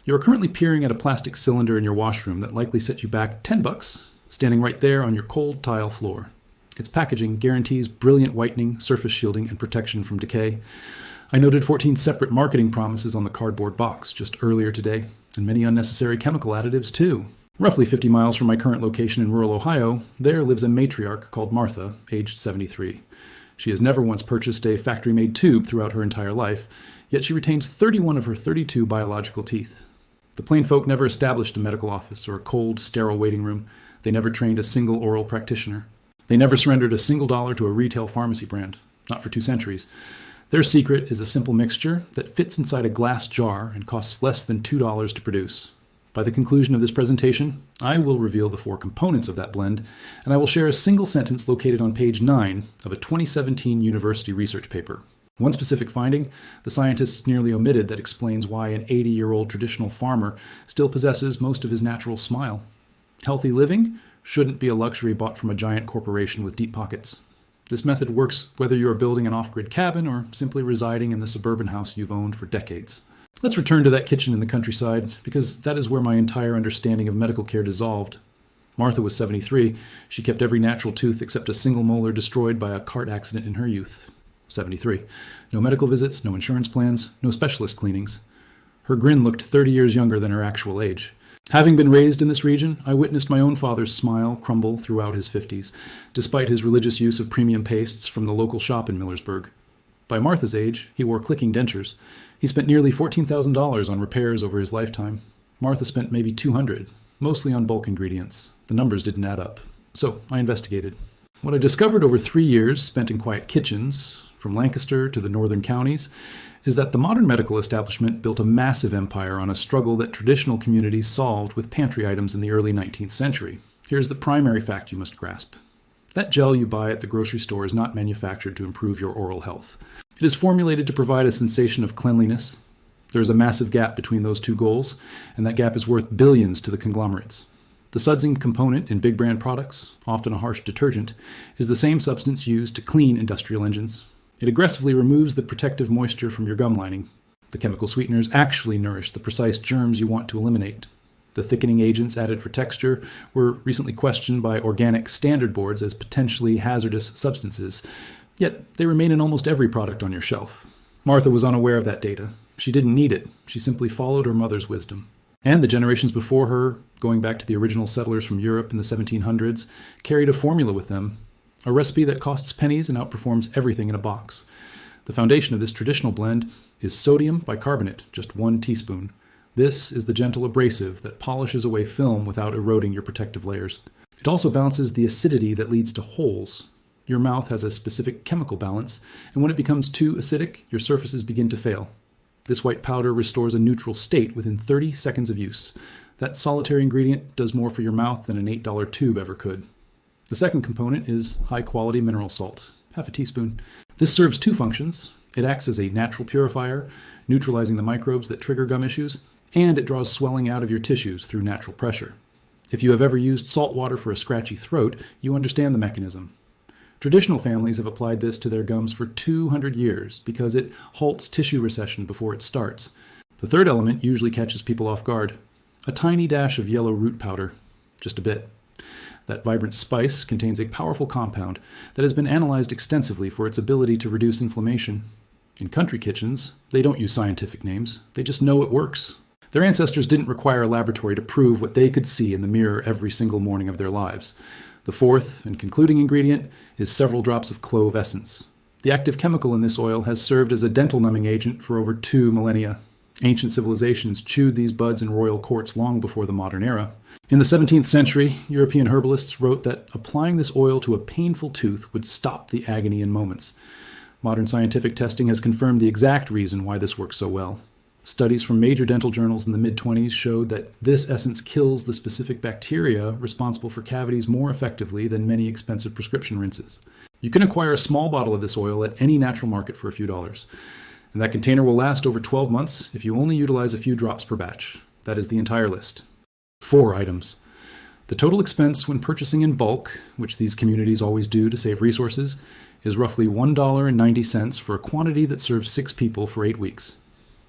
You are currently peering at a plastic cylinder in your washroom that likely set you back $10, standing right there on your cold tile floor. Its packaging guarantees brilliant whitening, surface shielding, and protection from decay. I noted 14 separate marketing promises on the cardboard box just earlier today, and many unnecessary chemical additives too. Roughly 50 miles from my current location in rural Ohio, there lives a matriarch called Martha, aged 73. She has never once purchased a factory-made tube throughout her entire life, yet she retains 31 of her 32 biological teeth. The plain folk never established a medical office or a cold, sterile waiting room. They never trained a single oral practitioner. They never surrendered a single dollar to a retail pharmacy brand, not for 2 centuries. Their secret is a simple mixture that fits inside a glass jar and costs less than $2 to produce. By the conclusion of this presentation, I will reveal the 4 components of that blend, and I will share a single sentence located on page 9 of a 2017 university research paper. One specific finding, the scientists nearly omitted, that explains why an 80-year-old traditional farmer still possesses most of his natural smile. Healthy living shouldn't be a luxury bought from a giant corporation with deep pockets. This method works whether you are building an off-grid cabin or simply residing in the suburban house you've owned for decades. Let's return to that kitchen in the countryside, because that is where my entire understanding of medical care dissolved. Martha was 73. She kept every natural tooth except a single molar destroyed by a cart accident in her youth. 73. No medical visits, no insurance plans, no specialist cleanings. Her grin looked 30 years younger than her actual age. Having been raised in this region, I witnessed my own father's smile crumble throughout his 50s, despite his religious use of premium pastes from the local shop in Millersburg. By Martha's age, he wore clicking dentures. He spent nearly $14,000 on repairs over his lifetime. Martha spent maybe $200, mostly on bulk ingredients. The numbers didn't add up. So I investigated. What I discovered over 3 years spent in quiet kitchens, from Lancaster to the northern counties, is that the modern medical establishment built a massive empire on a struggle that traditional communities solved with pantry items in the early 19th century. Here's the primary fact you must grasp. That gel you buy at the grocery store is not manufactured to improve your oral health. It is formulated to provide a sensation of cleanliness. There is a massive gap between those 2 goals, and that gap is worth billions to the conglomerates. The sudsing component in big brand products, often a harsh detergent, is the same substance used to clean industrial engines. It aggressively removes the protective moisture from your gum lining. The chemical sweeteners actually nourish the precise germs you want to eliminate. The thickening agents added for texture were recently questioned by organic standard boards as potentially hazardous substances, yet they remain in almost every product on your shelf. Martha was unaware of that data. She didn't need it. She simply followed her mother's wisdom. And the generations before her, going back to the original settlers from Europe in the 1700s, carried a formula with them. A recipe that costs pennies and outperforms everything in a box. The foundation of this traditional blend is sodium bicarbonate, just 1 teaspoon. This is the gentle abrasive that polishes away film without eroding your protective layers. It also balances the acidity that leads to holes. Your mouth has a specific chemical balance, and when it becomes too acidic, your surfaces begin to fail. This white powder restores a neutral state within 30 seconds of use. That solitary ingredient does more for your mouth than an $8 tube ever could. The second component is high-quality mineral salt, half a teaspoon. This serves 2 functions. It acts as a natural purifier, neutralizing the microbes that trigger gum issues, and it draws swelling out of your tissues through natural pressure. If you have ever used salt water for a scratchy throat, you understand the mechanism. Traditional families have applied this to their gums for 200 years because it halts tissue recession before it starts. The third element usually catches people off guard. A tiny dash of yellow root powder, just a bit. That vibrant spice contains a powerful compound that has been analyzed extensively for its ability to reduce inflammation. In country kitchens, they don't use scientific names. They just know it works. Their ancestors didn't require a laboratory to prove what they could see in the mirror every single morning of their lives. The fourth and concluding ingredient is several drops of clove essence. The active chemical in this oil has served as a dental numbing agent for over 2 millennia. Ancient civilizations chewed these buds in royal courts long before the modern era. In the 17th century, European herbalists wrote that applying this oil to a painful tooth would stop the agony in moments. Modern scientific testing has confirmed the exact reason why this works so well. Studies from major dental journals in the mid-20s showed that this essence kills the specific bacteria responsible for cavities more effectively than many expensive prescription rinses. You can acquire a small bottle of this oil at any natural market for a few dollars. And that container will last over 12 months if you only utilize a few drops per batch. That is the entire list. 4 items. The total expense when purchasing in bulk, which these communities always do to save resources, is roughly $1.90 for a quantity that serves 6 people for 8 weeks.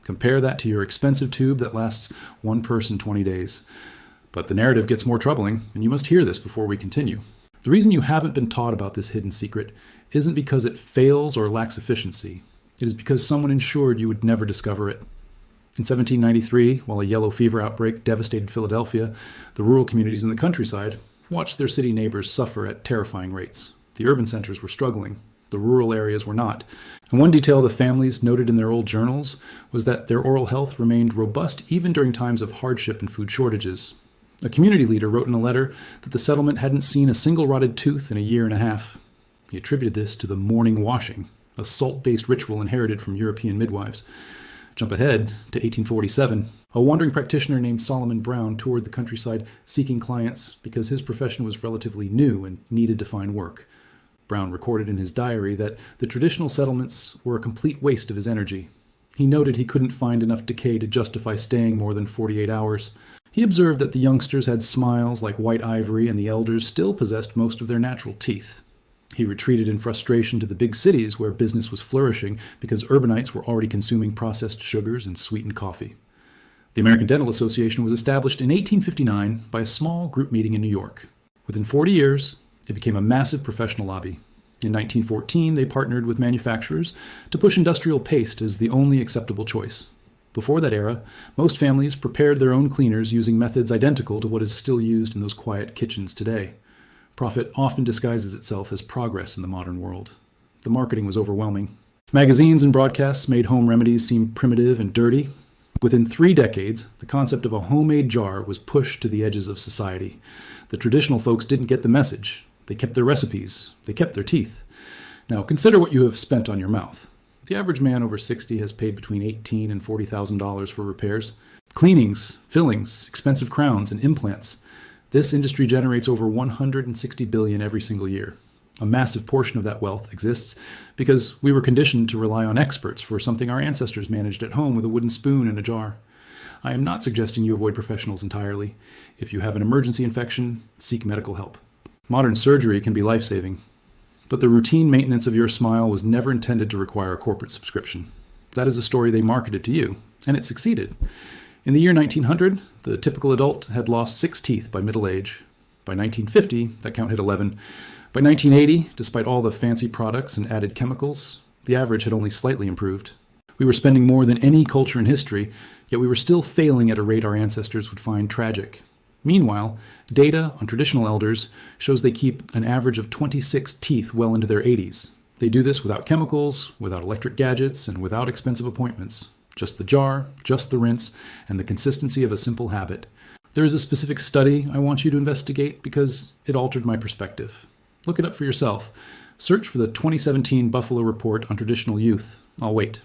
Compare that to your expensive tube that lasts one person 20 days. But the narrative gets more troubling, and you must hear this before we continue. The reason you haven't been taught about this hidden secret isn't because it fails or lacks efficiency. It is because someone ensured you would never discover it. In 1793, while a yellow fever outbreak devastated Philadelphia, the rural communities in the countryside watched their city neighbors suffer at terrifying rates. The urban centers were struggling. The rural areas were not. And one detail the families noted in their old journals was that their oral health remained robust even during times of hardship and food shortages. A community leader wrote in a letter that the settlement hadn't seen a single rotted tooth in a year and a half. He attributed this to the morning washing, a salt-based ritual inherited from European midwives. Jump ahead to 1847. A wandering practitioner named Solomon Brown toured the countryside seeking clients because his profession was relatively new and needed to find work. Brown recorded in his diary that the traditional settlements were a complete waste of his energy. He noted he couldn't find enough decay to justify staying more than 48 hours. He observed that the youngsters had smiles like white ivory and the elders still possessed most of their natural teeth. He retreated in frustration to the big cities where business was flourishing because urbanites were already consuming processed sugars and sweetened coffee. The American Dental Association was established in 1859 by a small group meeting in New York. Within 40 years, it became a massive professional lobby. In 1914, they partnered with manufacturers to push industrial paste as the only acceptable choice. Before that era, most families prepared their own cleaners using methods identical to what is still used in those quiet kitchens today. Profit often disguises itself as progress in the modern world. The marketing was overwhelming. Magazines and broadcasts made home remedies seem primitive and dirty. Within 3 decades, the concept of a homemade jar was pushed to the edges of society. The traditional folks didn't get the message. They kept their recipes. They kept their teeth. Now, consider what you have spent on your mouth. The average man over 60 has paid between $18,000 and $40,000 for repairs. Cleanings, fillings, expensive crowns, and implants. This industry generates over $160 billion every single year. A massive portion of that wealth exists because we were conditioned to rely on experts for something our ancestors managed at home with a wooden spoon and a jar. I am not suggesting you avoid professionals entirely. If you have an emergency infection, seek medical help. Modern surgery can be life-saving, but the routine maintenance of your smile was never intended to require a corporate subscription. That is a story they marketed to you, and it succeeded. In the year 1900, the typical adult had lost 6 teeth by middle age. By 1950, that count hit 11. By 1980, despite all the fancy products and added chemicals, the average had only slightly improved. We were spending more than any culture in history, yet we were still failing at a rate our ancestors would find tragic. Meanwhile, data on traditional elders shows they keep an average of 26 teeth well into their 80s. They do this without chemicals, without electric gadgets, and without expensive appointments. Just the jar, just the rinse, and the consistency of a simple habit. There is a specific study I want you to investigate because it altered my perspective. Look it up for yourself. Search for the 2017 Buffalo Report on Traditional Youth. I'll wait.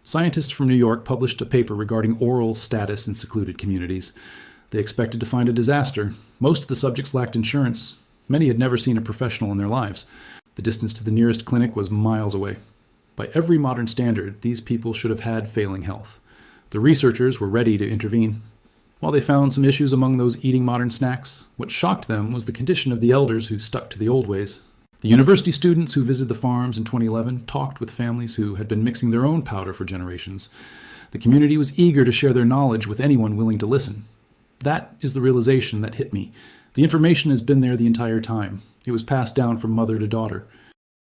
Scientists from New York published a paper regarding oral status in secluded communities. They expected to find a disaster. Most of the subjects lacked insurance. Many had never seen a professional in their lives. The distance to the nearest clinic was miles away. By every modern standard, these people should have had failing health. The researchers were ready to intervene. While they found some issues among those eating modern snacks, what shocked them was the condition of the elders who stuck to the old ways. The university students who visited the farms in 2011 talked with families who had been mixing their own powder for generations. The community was eager to share their knowledge with anyone willing to listen. That is the realization that hit me. The information has been there the entire time. It was passed down from mother to daughter.